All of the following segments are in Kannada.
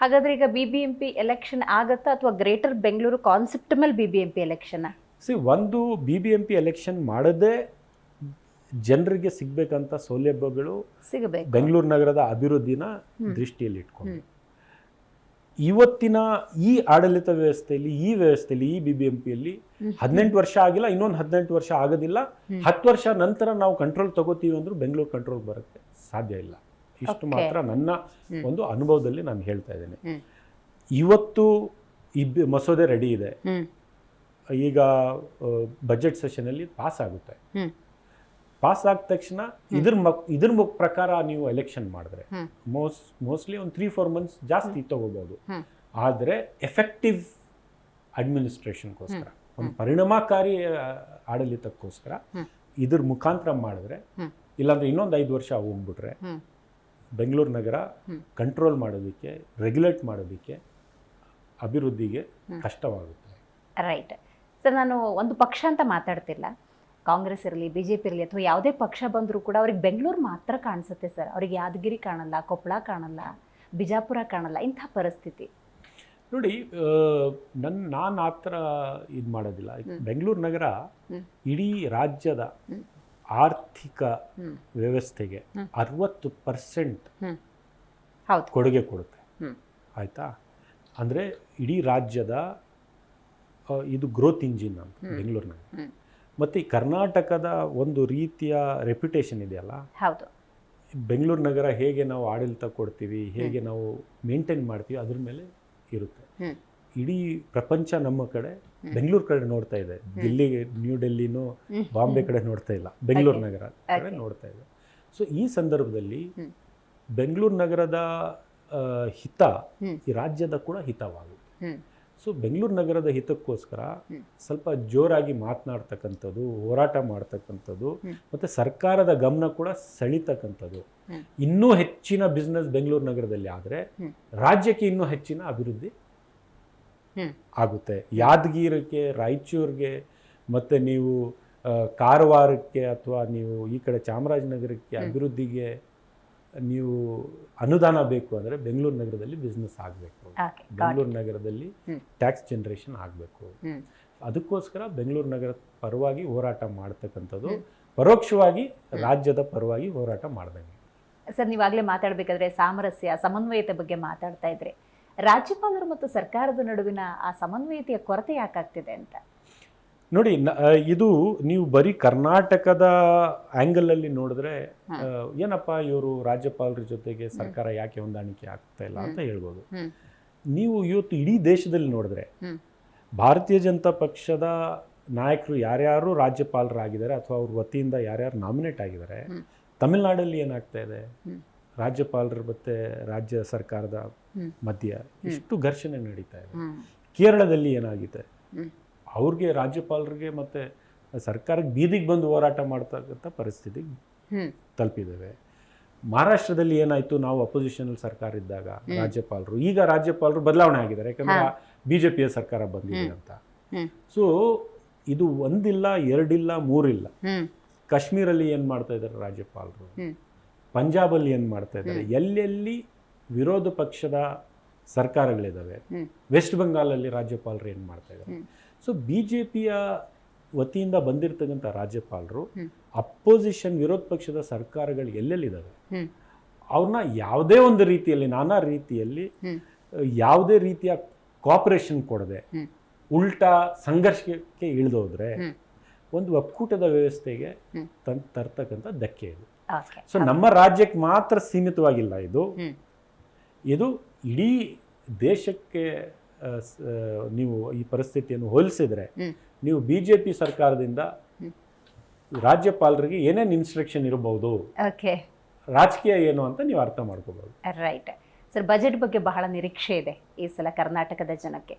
ಹಾಗಾದ್ರೆ ಈಗ BBMP ಎಲೆಕ್ಷನ್ ಆಗತ್ತಾ ಅಥವಾ ಗ್ರೇಟರ್ ಬೆಂಗಳೂರು ಕಾನ್ಸೆಪ್ಟ್ ಮೇಲೆ BBMP ಎಲೆಕ್ಷನ್? ಒಂದು BBMP ಎಲೆಕ್ಷನ್ ಮಾಡದೆ ಜನರಿಗೆ ಸಿಗ್ಬೇಕಂತ ಸೌಲಭ್ಯಗಳು ಸಿಗಬೇಕು, ಬೆಂಗಳೂರು ನಗರದ ಅಭಿವೃದ್ಧಿನ ದೃಷ್ಟಿಯಲ್ಲಿ ಇಟ್ಕೊಂಡು ಇವತ್ತಿನ ಈ ಆಡಳಿತ ವ್ಯವಸ್ಥೆಯಲ್ಲಿ ಈ BBMPಯಲ್ಲಿ 18 ವರ್ಷ ಆಗಿಲ್ಲ, ಇನ್ನೊಂದು 18 ವರ್ಷ ಆಗೋದಿಲ್ಲ, 10 ವರ್ಷ ನಂತರ ನಾವು ಕಂಟ್ರೋಲ್ ತಗೋತೀವಿ ಅಂದ್ರೂ ಬೆಂಗಳೂರು ಕಂಟ್ರೋಲ್ ಬರೋಕ್ಕೆ ಸಾಧ್ಯ ಇಲ್ಲ. ಇಷ್ಟು ಮಾತ್ರ ನನ್ನ ಒಂದು ಅನುಭವದಲ್ಲಿ ನಾನು ಹೇಳ್ತಾ ಇದ್ದೇನೆ. ಇವತ್ತು ಈ ಮಸೂದೆ ರೆಡಿ ಇದೆ, ಈಗ ಬಜೆಟ್ ಸೆಷನಲ್ಲಿ ಪಾಸ್ ಆಗುತ್ತೆ. ಪಾಸ್ ಆದ ತಕ್ಷಣ ಇದ್ರ ಪ್ರಕಾರ ನೀವು ಎಲೆಕ್ಷನ್ ಮಾಡಿದ್ರೆ ಮೋಸ್ಟ್ಲಿ ಒಂದು 3-4 ಮಂತ್ಸ್ ಜಾಸ್ತಿ ತಗೋಬಹುದು. ಆದರೆ ಎಫೆಕ್ಟಿವ್ ಅಡ್ಮಿನಿಸ್ಟ್ರೇಷನ್ಗೋಸ್ಕರ, ಒಂದು ಪರಿಣಾಮಕಾರಿ ಆಡಳಿತಕ್ಕೋಸ್ಕರ ಇದ್ರ ಮುಖಾಂತರ ಮಾಡಿದ್ರೆ, ಇಲ್ಲಾಂದ್ರೆ ಇನ್ನೊಂದು 5 ವರ್ಷ ಹೋಗ್ಬಿಟ್ರೆ ಬೆಂಗಳೂರು ನಗರ ಕಂಟ್ರೋಲ್ ಮಾಡೋದಕ್ಕೆ, ರೆಗ್ಯುಲೇಟ್ ಮಾಡೋದಕ್ಕೆ, ಅಭಿವೃದ್ಧಿಗೆ ಕಷ್ಟವಾಗುತ್ತೆ. ರೈಟ್ ಸರ್, ನಾನು ಒಂದು ಪಕ್ಷ ಅಂತ ಮಾತಾಡ್ತಿಲ್ಲ, ಕಾಂಗ್ರೆಸ್ ಇರಲಿ, BJP ಇರಲಿ, ಅಥವಾ ಯಾವುದೇ ಪಕ್ಷ ಬಂದರೂ ಕೂಡ ಅವ್ರಿಗೆ ಬೆಂಗಳೂರು ಮಾತ್ರ ಕಾಣಿಸುತ್ತೆ ಸರ್. ಅವ್ರಿಗೆ ಯಾದಗಿರಿ ಕಾಣಲ್ಲ, ಕೊಪ್ಪಳ ಕಾಣಲ್ಲ, ಬಿಜಾಪುರ ಕಾಣಲ್ಲ, ಇಂಥ ಪರಿಸ್ಥಿತಿ. ನೋಡಿ, ನಾನು ಆ ಥರ ಇದು ಮಾಡೋದಿಲ್ಲ. ಬೆಂಗಳೂರು ನಗರ ಇಡೀ ರಾಜ್ಯದ ಆರ್ಥಿಕ ವ್ಯವಸ್ಥೆಗೆ 60% ಕೊಡುಗೆ ಕೊಡುತ್ತೆ. ಆಯಿತಾ? ಅಂದರೆ ಇಡೀ ರಾಜ್ಯದ ಇದು ಗ್ರೋತ್ ಇಂಜಿನ್ ಅಂತ ಬೆಂಗಳೂರು ನಗರ. ಮತ್ತು ಈ ಕರ್ನಾಟಕದ ಒಂದು ರೀತಿಯ ರೆಪ್ಯುಟೇಷನ್ ಇದೆಯಲ್ಲ, ಹೌದು, ಬೆಂಗಳೂರು ನಗರ ಹೇಗೆ ನಾವು ಆಡಳಿತ ಕೊಡ್ತೀವಿ, ಹೇಗೆ ನಾವು ಮೇಂಟೈನ್ ಮಾಡ್ತೀವಿ, ಅದ್ರ ಮೇಲೆ ಇರುತ್ತೆ. ಇಡೀ ಪ್ರಪಂಚ ನಮ್ಮ ಕಡೆ ಬೆಂಗಳೂರು ಕಡೆ ನೋಡ್ತಾ ಇದೆ. ನ್ಯೂ ಡೆಲ್ಲಿನೂ ಬಾಂಬೆ ಕಡೆ ನೋಡ್ತಾ ಇಲ್ಲ, ಬೆಂಗಳೂರು ನಗರ ಕಡೆ ನೋಡ್ತಾ ಇದೆ. ಸೊ ಈ ಸಂದರ್ಭದಲ್ಲಿ ಬೆಂಗಳೂರು ನಗರದ ಹಿತ ಈ ರಾಜ್ಯದ ಕೂಡ ಹಿತವಾಗುತ್ತೆ. ಸೊ ಬೆಂಗಳೂರು ನಗರದ ಹಿತಕ್ಕೋಸ್ಕರ ಸ್ವಲ್ಪ ಜೋರಾಗಿ ಮಾತನಾಡ್ತಕ್ಕಂಥದ್ದು, ಹೋರಾಟ ಮಾಡ್ತಕ್ಕಂಥದ್ದು, ಮತ್ತು ಸರ್ಕಾರದ ಗಮನ ಕೂಡ ಸೆಳೀತಕ್ಕಂಥದ್ದು. ಇನ್ನೂ ಹೆಚ್ಚಿನ ಬಿಸ್ನೆಸ್ ಬೆಂಗಳೂರು ನಗರದಲ್ಲಿ ಆದರೆ ರಾಜ್ಯಕ್ಕೆ ಇನ್ನೂ ಹೆಚ್ಚಿನ ಅಭಿವೃದ್ಧಿ ಆಗುತ್ತೆ. ಯಾದಗಿರಿಗೆ, ರಾಯಚೂರಿಗೆ, ಮತ್ತು ನೀವು ಕಾರವಾರಕ್ಕೆ ಅಥವಾ ನೀವು ಈ ಕಡೆ ಚಾಮರಾಜನಗರಕ್ಕೆ ಅಭಿವೃದ್ಧಿಗೆ ನೀವು ಅನುದಾನ ಬೇಕು ಅಂದರೆ ಬೆಂಗಳೂರು ನಗರದಲ್ಲಿ ಬಿಸ್ನೆಸ್ ಆಗಬೇಕು, ಬೆಂಗಳೂರು ನಗರದಲ್ಲಿ ಟ್ಯಾಕ್ಸ್ ಜನರೇಷನ್ ಆಗಬೇಕು. ಅದಕ್ಕೋಸ್ಕರ ಬೆಂಗಳೂರು ನಗರ ಪರವಾಗಿ ಹೋರಾಟ ಮಾಡ್ತಕ್ಕಂಥದ್ದು ಪರೋಕ್ಷವಾಗಿ ರಾಜ್ಯದ ಪರವಾಗಿ ಹೋರಾಟ ಮಾಡ್ದಂಗೆ. ಸರ್, ನೀವಾಗಲೇ ಮಾತಾಡಬೇಕಾದ್ರೆ ಸಾಮರಸ್ಯ, ಸಮನ್ವಯತೆ ಬಗ್ಗೆ ಮಾತಾಡ್ತಾ ಇದ್ರೆ, ರಾಜ್ಯಪಾಲರು ಮತ್ತು ಸರ್ಕಾರದ ನಡುವಿನ ಆ ಸಮನ್ವಯತೆಯ ಕೊರತೆ ಯಾಕಾಗ್ತಿದೆ ಅಂತ? ನೋಡಿ, ಇದು ನೀವು ಬರೀ ಕರ್ನಾಟಕದ ಆ್ಯಂಗಲಲ್ಲಿ ನೋಡಿದ್ರೆ ಏನಪ್ಪ ಇವರು ರಾಜ್ಯಪಾಲರ ಜೊತೆಗೆ ಸರ್ಕಾರ ಯಾಕೆ ಹೊಂದಾಣಿಕೆ ಆಗ್ತಾ ಇಲ್ಲ ಅಂತ ಹೇಳ್ಬೋದು. ನೀವು ಇವತ್ತು ಇಡೀ ದೇಶದಲ್ಲಿ ನೋಡಿದ್ರೆ ಭಾರತೀಯ ಜನತಾ ಪಕ್ಷದ ನಾಯಕರು ಯಾರ್ಯಾರು ರಾಜ್ಯಪಾಲರಾಗಿದ್ದಾರೆ ಅಥವಾ ಅವ್ರ ವತಿಯಿಂದ ಯಾರ್ಯಾರು ನಾಮಿನೇಟ್ ಆಗಿದ್ದಾರೆ, ತಮಿಳುನಾಡಲ್ಲಿ ಏನಾಗ್ತಾ ಇದೆ, ರಾಜ್ಯಪಾಲರ ಮತ್ತು ರಾಜ್ಯ ಸರ್ಕಾರದ ಮಧ್ಯ ಎಷ್ಟು ಘರ್ಷಣೆ ನಡೀತಾ ಇದೆ. ಕೇರಳದಲ್ಲಿ ಏನಾಗಿದೆ, ಅವ್ರಿಗೆ ರಾಜ್ಯಪಾಲರಿಗೆ ಮತ್ತು ಸರ್ಕಾರಕ್ಕೆ ಬೀದಿಗೆ ಬಂದು ಹೋರಾಟ ಮಾಡ್ತಕ್ಕಂಥ ಪರಿಸ್ಥಿತಿ ತಲುಪಿದ್ದೇವೆ. ಮಹಾರಾಷ್ಟ್ರದಲ್ಲಿ ಏನಾಯಿತು, ನಾವು ಅಪೋಸಿಷನಲ್ಲಿ ಸರ್ಕಾರ ಇದ್ದಾಗ ರಾಜ್ಯಪಾಲರು, ಈಗ ರಾಜ್ಯಪಾಲರು ಬದಲಾವಣೆ ಆಗಿದ್ದಾರೆ, ಯಾಕಂದರೆ BJPಯ ಸರ್ಕಾರ ಬಂದಿದೆ ಅಂತ. ಸೊ ಇದು ಒಂದಿಲ್ಲ, ಎರಡಿಲ್ಲ, ಮೂರಿಲ್ಲ. ಕಾಶ್ಮೀರಲ್ಲಿ ಏನು ಮಾಡ್ತಾ ಇದ್ದಾರೆ ರಾಜ್ಯಪಾಲರು, ಪಂಜಾಬಲ್ಲಿ ಏನು ಮಾಡ್ತಾ ಇದ್ದಾರೆ, ಎಲ್ಲೆಲ್ಲಿ ವಿರೋಧ ಪಕ್ಷದ ಸರ್ಕಾರಗಳಿದ್ದಾವೆ, ವೆಸ್ಟ್ ಬೆಂಗಾಲಲ್ಲಿ ರಾಜ್ಯಪಾಲರು ಏನು ಮಾಡ್ತಾ ಇದ್ದಾರೆ. ಸೊ BJPಯ ವತಿಯಿಂದ ಬಂದಿರತಕ್ಕಂಥ ರಾಜ್ಯಪಾಲರು ಅಪೋಸಿಷನ್ ವಿರೋಧ ಪಕ್ಷದ ಸರ್ಕಾರಗಳು ಎಲ್ಲೆಲ್ಲಿದ್ದಾವೆ ಅವ್ರನ್ನ ಯಾವುದೇ ಒಂದು ರೀತಿಯಲ್ಲಿ, ನಾನಾ ರೀತಿಯಲ್ಲಿ ಯಾವುದೇ ರೀತಿಯ ಕೋಆಪರೇಷನ್ ಕೊಡದೆ ಉಲ್ಟಾ ಸಂಘರ್ಷಕ್ಕೆ ಇಳಿದೋದ್ರೆ ಒಂದು ಒಕ್ಕೂಟದ ವ್ಯವಸ್ಥೆಗೆ ತರ್ತಕ್ಕಂಥ ಧಕ್ಕೆ ಇದು. ಸೊ ನಮ್ಮ ರಾಜ್ಯಕ್ಕೆ ಮಾತ್ರ ಸೀಮಿತವಾಗಿಲ್ಲ, ಇದು ಇಡೀ ದೇಶಕ್ಕೆ ನೀವು ಈ ಪರಿಸ್ಥಿತಿಯನ್ನು ಹೋಲಿಸಿದ್ರೆ, ನೀವು BJP ಸರ್ಕಾರದಿಂದ ರಾಜ್ಯಪಾಲರಿಗೆ ಏನೇನು ಇನ್ಸ್ಟ್ರಕ್ಷನ್ ಇರಬಹುದು, ರಾಜಕೀಯ ಏನು ಅಂತ ನೀವು ಅರ್ಥ ಮಾಡ್ಕೋಬಹುದು. ರೈಟ್ ಸರ್, ಬಜೆಟ್ ಬಗ್ಗೆ ಬಹಳ ನಿರೀಕ್ಷೆ ಇದೆ ಈ ಸಲ ಕರ್ನಾಟಕದ ಜನಕ್ಕೆ.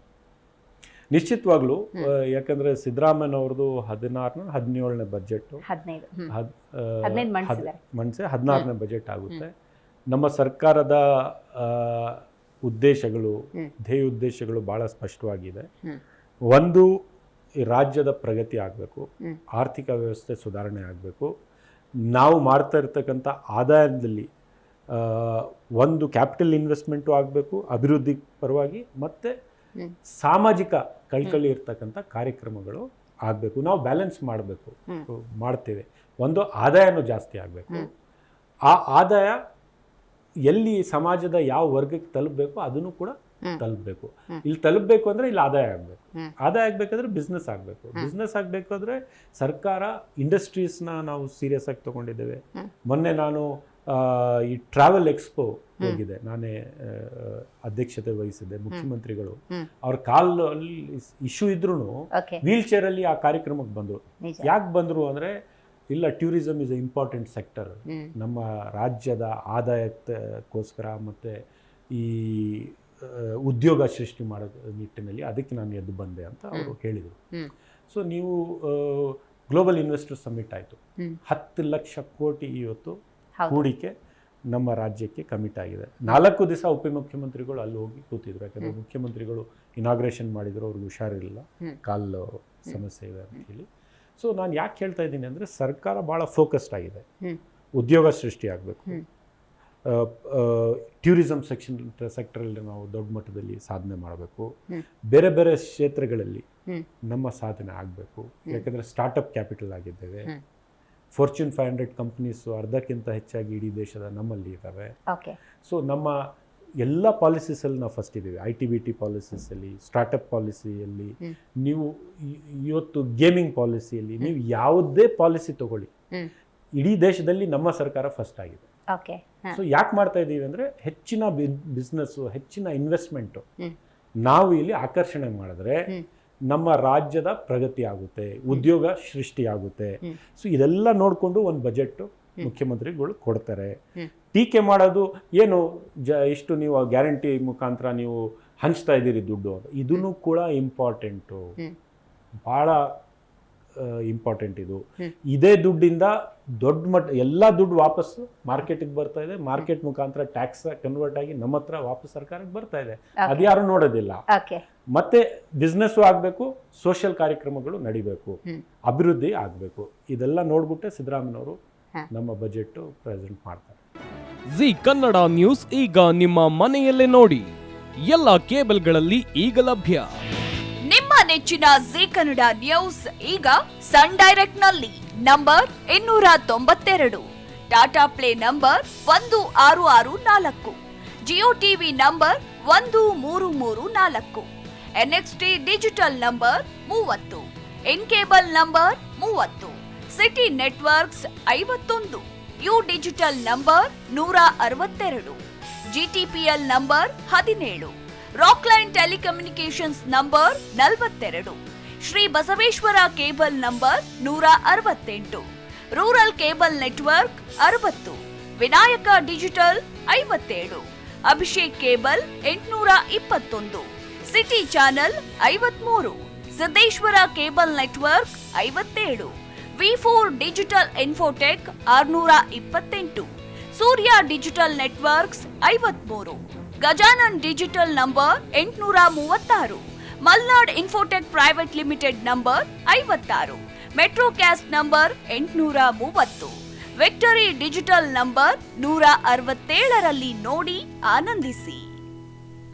ನಿಶ್ಚಿತವಾಗ್ಲೂ, ಯಾಕಂದ್ರೆ ಸಿದ್ದರಾಮಯ್ಯನವ್ರದ್ದು 17ನೇ ಬಜೆಟ್, 16ನೇ ಬಜೆಟ್ ಆಗುತ್ತೆ. ನಮ್ಮ ಸರ್ಕಾರದ ಉದ್ದೇಶಗಳು, ಧ್ಯೇಯ ಉದ್ದೇಶಗಳು ಬಹಳ ಸ್ಪಷ್ಟವಾಗಿದೆ. ಒಂದು, ಈ ರಾಜ್ಯದ ಪ್ರಗತಿ ಆಗಬೇಕು, ಆರ್ಥಿಕ ವ್ಯವಸ್ಥೆ ಸುಧಾರಣೆ ಆಗಬೇಕು, ನಾವು ಮಾಡ್ತಾ ಇರ್ತಕ್ಕಂಥ ಆದಾಯದಲ್ಲಿ ಒಂದು ಕ್ಯಾಪಿಟಲ್ ಇನ್ವೆಸ್ಟ್ಮೆಂಟು ಆಗಬೇಕು ಅಭಿವೃದ್ಧಿ ಪರವಾಗಿ, ಮತ್ತು ಸಾಮಾಜಿಕ ಕಳ್ಕಳಿ ಇರ್ತಕ್ಕಂಥ ಕಾರ್ಯಕ್ರಮಗಳು ಆಗಬೇಕು. ನಾವು ಬ್ಯಾಲೆನ್ಸ್ ಮಾಡಬೇಕು, ಮಾಡ್ತೇವೆ. ಒಂದು ಆದಾಯನೂ ಜಾಸ್ತಿ ಆಗಬೇಕು. ಆ ಆದಾಯ ಎಲ್ಲಿ ಸಮಾಜದ ಯಾವ ವರ್ಗಕ್ಕೆ ತಲುಪಬೇಕು ಅದನ್ನು ಕೂಡ ತಲುಪಬೇಕು. ಇಲ್ಲಿ ತಲುಪಬೇಕು ಅಂದರೆ ಇಲ್ಲಿ ಆದಾಯ ಆಗಬೇಕು. ಆದಾಯ ಆಗಬೇಕಾದ್ರೆ ಬಿಸ್ನೆಸ್ ಆಗಬೇಕು. ಬಿಸ್ನೆಸ್ ಆಗಬೇಕಾದ್ರೆ ಸರ್ಕಾರ ಇಂಡಸ್ಟ್ರೀಸ್ನ ನಾವು ಸೀರಿಯಸ್ ಆಗಿ ತೊಗೊಂಡಿದ್ದೇವೆ. ಮೊನ್ನೆ ನಾನು ಈ ಟ್ರಾವೆಲ್ ಎಕ್ಸ್ಪೋ ಹೋಗಿದೆ, ನಾನೇ ಅಧ್ಯಕ್ಷತೆ ವಹಿಸಿದ್ದೆ. ಮುಖ್ಯಮಂತ್ರಿಗಳು ಅವ್ರ ಕಾಲಲ್ಲಿ ಇಶ್ಯೂ ಇದ್ರೂ ವೀಲ್ ಚೇರಲ್ಲಿ ಆ ಕಾರ್ಯಕ್ರಮಕ್ಕೆ ಬಂದರು. ಯಾಕೆ ಬಂದರು ಅಂದರೆ, ಇಲ್ಲ, tourism is A important sector, ನಮ್ಮ ರಾಜ್ಯದ ಆದಾಯಕ್ಕೋಸ್ಕರ ಮತ್ತು ಈ ಉದ್ಯೋಗ ಸೃಷ್ಟಿ ಮಾಡೋ ನಿಟ್ಟಿನಲ್ಲಿ ಅದಕ್ಕೆ ನಾನು ಎದ್ದು ಬಂದೆ ಅಂತ ಅವರು ಹೇಳಿದರು. ಸೊ ನೀವು ಗ್ಲೋಬಲ್ ಇನ್ವೆಸ್ಟರ್ ಸಮ್ಮಿಟ್ ಆಯಿತು, 10 ಲಕ್ಷ ಕೋಟಿ ಇವತ್ತು ಹೂಡಿಕೆ ನಮ್ಮ ರಾಜ್ಯಕ್ಕೆ ಕಮಿಟ್ ಆಗಿದೆ. 4 ದಿವಸ ಉಪಮುಖ್ಯಮಂತ್ರಿಗಳು ಅಲ್ಲಿ ಹೋಗಿ ಕೂತಿದ್ರು. ಯಾಕಂದರೆ ಮುಖ್ಯಮಂತ್ರಿಗಳು ಇನಾಗ್ರೇಷನ್ ಮಾಡಿದ್ರು, ಅವ್ರಿಗೆ ಹುಷಾರಿರಲಿಲ್ಲ, ಕಾಲು ಸಮಸ್ಯೆ ಇದೆ ಅಂತ ಹೇಳಿ. ಸೊ ನಾನು ಯಾಕೆ ಹೇಳ್ತಾ ಇದ್ದೀನಿ ಅಂದರೆ, ಸರ್ಕಾರ ಭಾಳ ಫೋಕಸ್ಡ್ ಆಗಿದೆ. ಉದ್ಯೋಗ ಸೃಷ್ಟಿ ಆಗಬೇಕು, ಟೂರಿಸಮ್ ಸೆಕ್ಟರಲ್ಲಿ ನಾವು ದೊಡ್ಡ ಮಟ್ಟದಲ್ಲಿ ಸಾಧನೆ ಮಾಡಬೇಕು, ಬೇರೆ ಬೇರೆ ಕ್ಷೇತ್ರಗಳಲ್ಲಿ ನಮ್ಮ ಸಾಧನೆ ಆಗಬೇಕು. ಯಾಕಂದರೆ ಸ್ಟಾರ್ಟಪ್ ಕ್ಯಾಪಿಟಲ್ ಆಗಿದ್ದೇವೆ. ಫಾರ್ಚೂನ್ 500 ಕಂಪ್ನೀಸು ಅರ್ಧಕ್ಕಿಂತ ಹೆಚ್ಚಾಗಿ ಇಡೀ ದೇಶದ ನಮ್ಮಲ್ಲಿ ಇದ್ದಾವೆ. ಸೊ ನಮ್ಮ ಎಲ್ಲ ಪಾಲಿಸೀಸಲ್ಲಿ ನಾವು ಫಸ್ಟ್ ಇದ್ದೀವಿ. ITBT ಪಾಲಿಸೀಸಲ್ಲಿ, ಸ್ಟಾರ್ಟಪ್ ಪಾಲಿಸಿಯಲ್ಲಿ, ನೀವು ಇವತ್ತು ಗೇಮಿಂಗ್ ಪಾಲಿಸಿಯಲ್ಲಿ, ನೀವು ಯಾವುದೇ ಪಾಲಿಸಿ ತಗೊಳ್ಳಿ, ಇಡೀ ದೇಶದಲ್ಲಿ ನಮ್ಮ ಸರ್ಕಾರ ಫಸ್ಟ್ ಆಗಿದೆ. ಸೊ ಯಾಕೆ ಮಾಡ್ತಾ ಇದ್ದೀವಿ ಅಂದರೆ, ಹೆಚ್ಚಿನ ಬಿಸ್ನೆಸ್ಸು, ಹೆಚ್ಚಿನ ಇನ್ವೆಸ್ಟ್ಮೆಂಟು ನಾವು ಇಲ್ಲಿ ಆಕರ್ಷಣೆ ಮಾಡಿದ್ರೆ ನಮ್ಮ ರಾಜ್ಯದ ಪ್ರಗತಿ ಆಗುತ್ತೆ, ಉದ್ಯೋಗ ಸೃಷ್ಟಿ ಆಗುತ್ತೆ. ಸೊ ಇದೆಲ್ಲ ನೋಡಿಕೊಂಡು ಒಂದು ಬಜೆಟ್ ಮುಖ್ಯಮಂತ್ರಿಗಳು ಕೊಡ್ತಾರೆ. ಟೀಕೆ ಮಾಡೋದು ಏನು, ಇಷ್ಟು ನೀವು ಗ್ಯಾರಂಟಿ ಮುಖಾಂತರ ನೀವು ಹಂಚ್ತಾ ಇದ್ದೀರಿ ದುಡ್ಡು, ಇದನ್ನು ಕೂಡ ಇಂಪಾರ್ಟೆಂಟು, ಭಾಳ ಇಂಪಾರ್ಟೆಂಟ್ ಇದು. ಇದೇ ದುಡ್ಡಿಂದ ದೊಡ್ಡ ಮಟ್ಟ ಎಲ್ಲ ದುಡ್ಡು ವಾಪಸ್ ಮಾರ್ಕೆಟಿಗೆ ಬರ್ತಾ ಇದೆ. ಮಾರ್ಕೆಟ್ ಮುಖಾಂತರ ಟ್ಯಾಕ್ಸ್ ಕನ್ವರ್ಟ್ ಆಗಿ ನಮ್ಮ ಹತ್ರ ವಾಪಸ್ ಸರ್ಕಾರಕ್ಕೆ ಬರ್ತಾ ಇದೆ. ಅದ್ಯಾರು ನೋಡೋದಿಲ್ಲ. ಮತ್ತೆ ಬಿಸ್ನೆಸ್ಸು ಆಗಬೇಕು, ಸೋಷಿಯಲ್ ಕಾರ್ಯಕ್ರಮಗಳು ನಡಿಬೇಕು, ಅಭಿವೃದ್ಧಿ ಆಗಬೇಕು. ಇದೆಲ್ಲ ನೋಡ್ಬಿಟ್ಟೆ ಸಿದ್ದರಾಮಯ್ಯನವರು ನಮ್ಮ ಬಜೆಟ್ ಪ್ರೆಸೆಂಟ್ ಮಾಡ್ತಾರೆ. ಜಿ ಕನ್ನಡ ನ್ಯೂಸ್ ಈಗ ನಿಮ್ಮ ಮನೆಯಲ್ಲೇ ನೋಡಿ. ಎಲ್ಲ ಕೇಬಲ್ಗಳಲ್ಲಿ ಈಗ ಲಭ್ಯ. ನಿಮ್ಮ ನೆಚ್ಚಿನ ಜಿ ಕನ್ನಡ ನ್ಯೂಸ್ ಈಗ ಸನ್ ಡೈರೆಕ್ಟ್ ನಲ್ಲಿ number 292, Tata play number 1664, Jio TV number 1334, NXT digital number 30, in cable number 30, city networks 51, U digital number 162, GTPL number 17, Rockline telecommunications number 42, Shri Basaveshwara cable number 168, rural cable network 60, Vinayaka digital 57, Abhishek cable 821, city channel 53, Siddeshwara cable network 57, V4 digital Infotech 628, Surya digital networks 53, Gajanan digital number 836, Malnad Infotech private limited number 56, Metrocast number 830, Victory Digital number 167ರಲ್ಲಿ ನೋಡಿ ಆನಂದಿಸಿ.